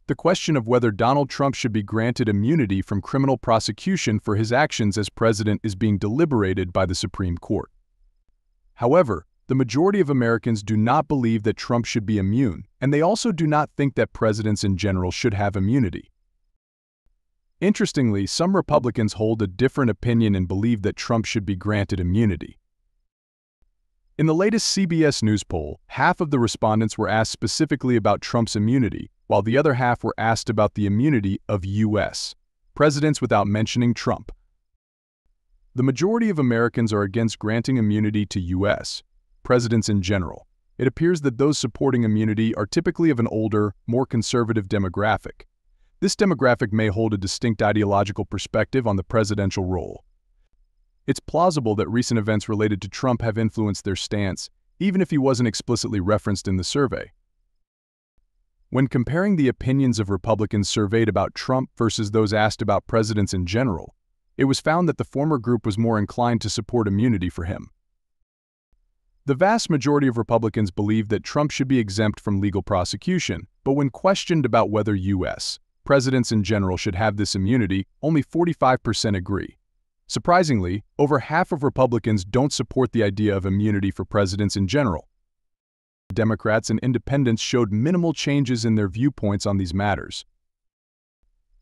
the question of whether Donald Trump should be granted immunity from criminal prosecution for his actions as president is being deliberated by the Supreme Court. However, the majority of Americans do not believe that Trump should be immune, and they also do not think that presidents in general should have immunity. Interestingly, some Republicans hold a different opinion and believe that Trump should be granted immunity. In the latest CBS News poll, half of the respondents were asked specifically about Trump's immunity, while the other half were asked about the immunity of U.S. presidents without mentioning Trump. The majority of Americans are against granting immunity to U.S. presidents in general. It appears that those supporting immunity are typically of an older, more conservative demographic. This demographic may hold a distinct ideological perspective on the presidential role. It's plausible that recent events related to Trump have influenced their stance, even if he wasn't explicitly referenced in the survey. When comparing the opinions of Republicans surveyed about Trump versus those asked about presidents in general, it was found that the former group was more inclined to support immunity for him. The vast majority of Republicans believe that Trump should be exempt from legal prosecution, but when questioned about whether U.S. presidents in general should have this immunity, only 45% agree. Surprisingly, over half of Republicans don't support the idea of immunity for presidents in general. Democrats and independents showed minimal changes in their viewpoints on these matters.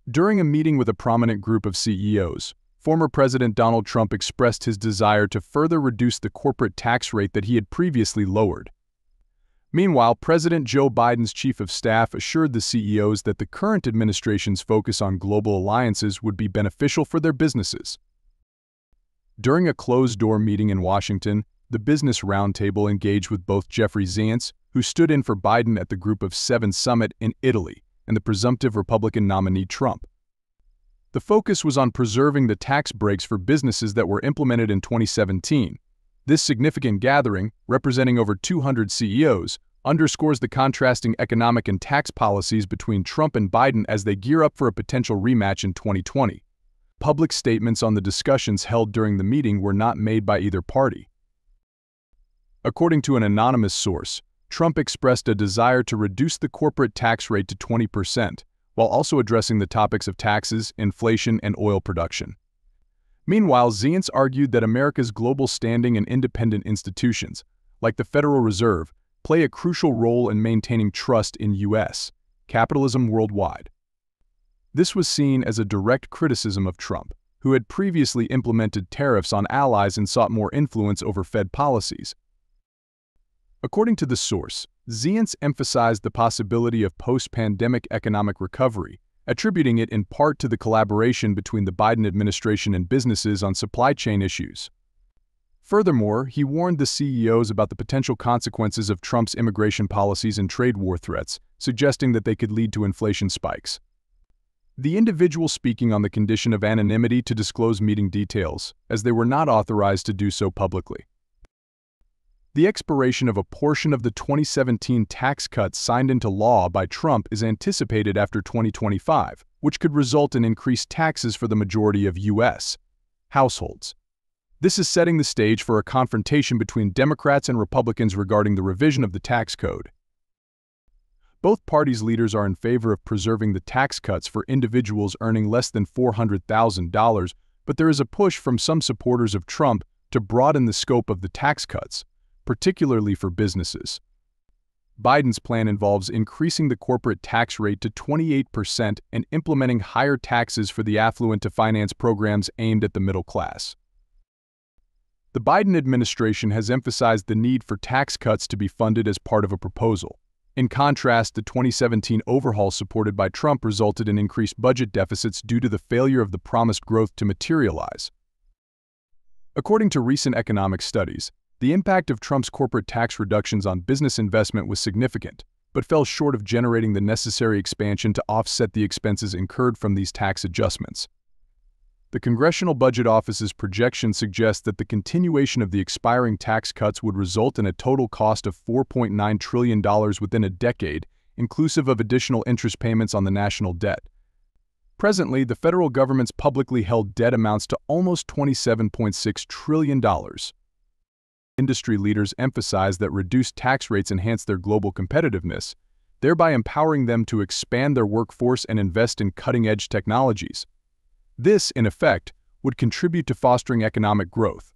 During a meeting with a prominent group of CEOs, former President Donald Trump expressed his desire to further reduce the corporate tax rate that he had previously lowered. Meanwhile, President Joe Biden's chief of staff assured the CEOs that the current administration's focus on global alliances would be beneficial for their businesses. During a closed-door meeting in Washington, the Business Roundtable engaged with both Jeffrey Zients, who stood in for Biden at the Group of Seven summit in Italy, and the presumptive Republican nominee Trump. The focus was on preserving the tax breaks for businesses that were implemented in 2017. This significant gathering, representing over 200 CEOs, underscores the contrasting economic and tax policies between Trump and Biden as they gear up for a potential rematch in 2020. Public statements on the discussions held during the meeting were not made by either party. According to an anonymous source, Trump expressed a desire to reduce the corporate tax rate to 20%, while also addressing the topics of taxes, inflation, and oil production. Meanwhile, Zients argued that America's global standing and independent institutions, like the Federal Reserve, play a crucial role in maintaining trust in U.S. capitalism worldwide. This was seen as a direct criticism of Trump, who had previously implemented tariffs on allies and sought more influence over Fed policies. According to the source, Zients emphasized the possibility of post-pandemic economic recovery, attributing it in part to the collaboration between the Biden administration and businesses on supply chain issues. Furthermore, he warned the CEOs about the potential consequences of Trump's immigration policies and trade war threats, suggesting that they could lead to inflation spikes. The individual speaking on the condition of anonymity to disclose meeting details, as they were not authorized to do so publicly. The expiration of a portion of the 2017 tax cuts signed into law by Trump is anticipated after 2025, which could result in increased taxes for the majority of U.S. households. This is setting the stage for a confrontation between Democrats and Republicans regarding the revision of the tax code. Both parties' leaders are in favor of preserving the tax cuts for individuals earning less than $400,000, but there is a push from some supporters of Trump to broaden the scope of the tax cuts, particularly for businesses. Biden's plan involves increasing the corporate tax rate to 28% and implementing higher taxes for the affluent to finance programs aimed at the middle class. The Biden administration has emphasized the need for tax cuts to be funded as part of a proposal. In contrast, the 2017 overhaul supported by Trump resulted in increased budget deficits due to the failure of the promised growth to materialize. According to recent economic studies, the impact of Trump's corporate tax reductions on business investment was significant, but fell short of generating the necessary expansion to offset the expenses incurred from these tax adjustments. The Congressional Budget Office's projection suggests that the continuation of the expiring tax cuts would result in a total cost of $4.9 trillion within a decade, inclusive of additional interest payments on the national debt. Presently, the federal government's publicly held debt amounts to almost $27.6 trillion. Industry leaders emphasize that reduced tax rates enhance their global competitiveness, thereby empowering them to expand their workforce and invest in cutting-edge technologies. This, in effect, would contribute to fostering economic growth.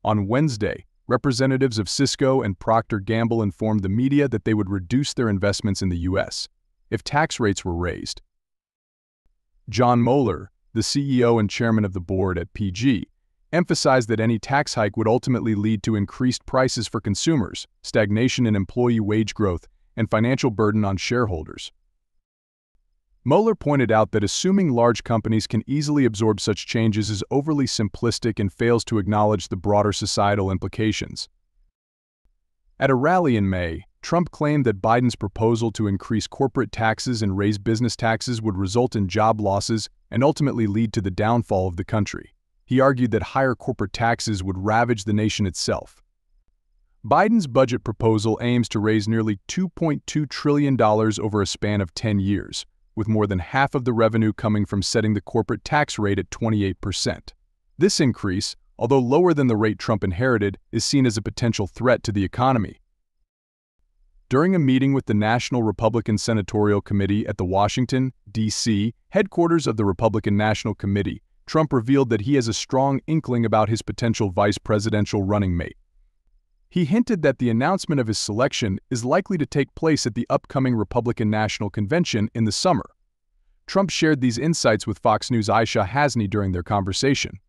On Wednesday, representatives of Cisco and Procter & Gamble informed the media that they would reduce their investments in the U.S. if tax rates were raised. John Moeller, the CEO and chairman of the board at PG, emphasized that any tax hike would ultimately lead to increased prices for consumers, stagnation in employee wage growth, and financial burden on shareholders. Moeller pointed out that assuming large companies can easily absorb such changes is overly simplistic and fails to acknowledge the broader societal implications. At a rally in May, Trump claimed that Biden's proposal to increase corporate taxes and raise business taxes would result in job losses and ultimately lead to the downfall of the country. He argued that higher corporate taxes would ravage the nation itself. Biden's budget proposal aims to raise nearly $2.2 trillion over a span of 10 years, with more than half of the revenue coming from setting the corporate tax rate at 28%. This increase, although lower than the rate Trump inherited, is seen as a potential threat to the economy. During a meeting with the National Republican Senatorial Committee at the Washington, D.C. headquarters of the Republican National Committee, Trump revealed that he has a strong inkling about his potential vice presidential running mate. He hinted that the announcement of his selection is likely to take place at the upcoming Republican National Convention in the summer. Trump shared these insights with Fox News' Aisha Hasni during their conversation.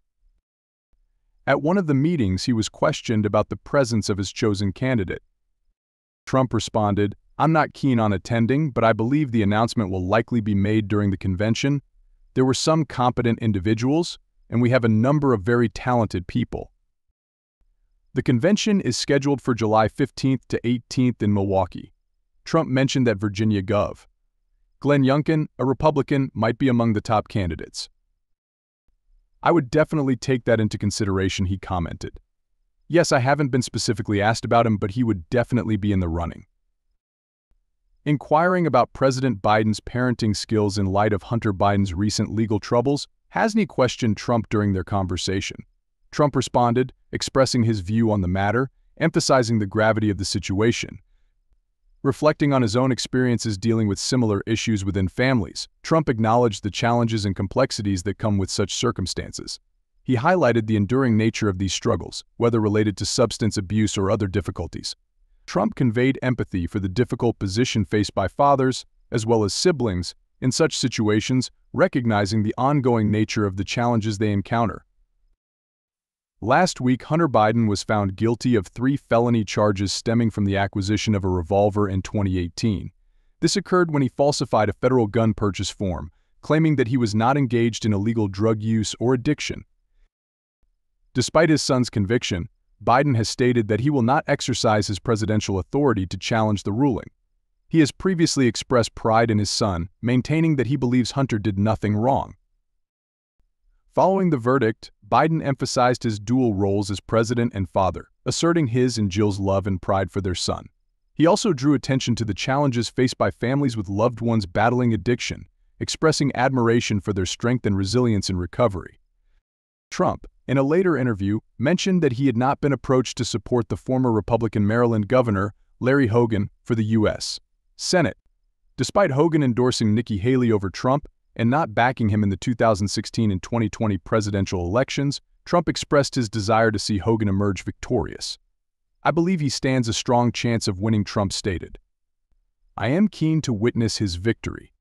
At one of the meetings, he was questioned about the presence of his chosen candidate. Trump responded, "I'm not keen on attending, but I believe the announcement will likely be made during the convention. There were some competent individuals, and we have a number of very talented people." The convention is scheduled for July 15th to 18th in Milwaukee. Trump mentioned that Virginia Gov. Glenn Youngkin, a Republican, might be among the top candidates. "I would definitely take that into consideration," he commented. "Yes, I haven't been specifically asked about him, but he would definitely be in the running." Inquiring about President Biden's parenting skills in light of Hunter Biden's recent legal troubles, Hasni questioned Trump during their conversation. Trump responded, expressing his view on the matter, emphasizing the gravity of the situation. Reflecting on his own experiences dealing with similar issues within families, Trump acknowledged the challenges and complexities that come with such circumstances. He highlighted the enduring nature of these struggles, whether related to substance abuse or other difficulties. Trump conveyed empathy for the difficult position faced by fathers, as well as siblings, in such situations, recognizing the ongoing nature of the challenges they encounter. Last week, Hunter Biden was found guilty of 3 felony charges stemming from the acquisition of a revolver in 2018. This occurred when he falsified a federal gun purchase form, claiming that he was not engaged in illegal drug use or addiction. Despite his son's conviction, Biden has stated that he will not exercise his presidential authority to challenge the ruling. He has previously expressed pride in his son, maintaining that he believes Hunter did nothing wrong. Following the verdict, Biden emphasized his dual roles as president and father, asserting his and Jill's love and pride for their son. He also drew attention to the challenges faced by families with loved ones battling addiction, expressing admiration for their strength and resilience in recovery. Trump, in a later interview, mentioned that he had not been approached to support the former Republican Maryland governor, Larry Hogan, for the U.S. Senate. Despite Hogan endorsing Nikki Haley over Trump and not backing him in the 2016 and 2020 presidential elections, Trump expressed his desire to see Hogan emerge victorious. "I believe he stands a strong chance of winning," Trump stated. "I am keen to witness his victory."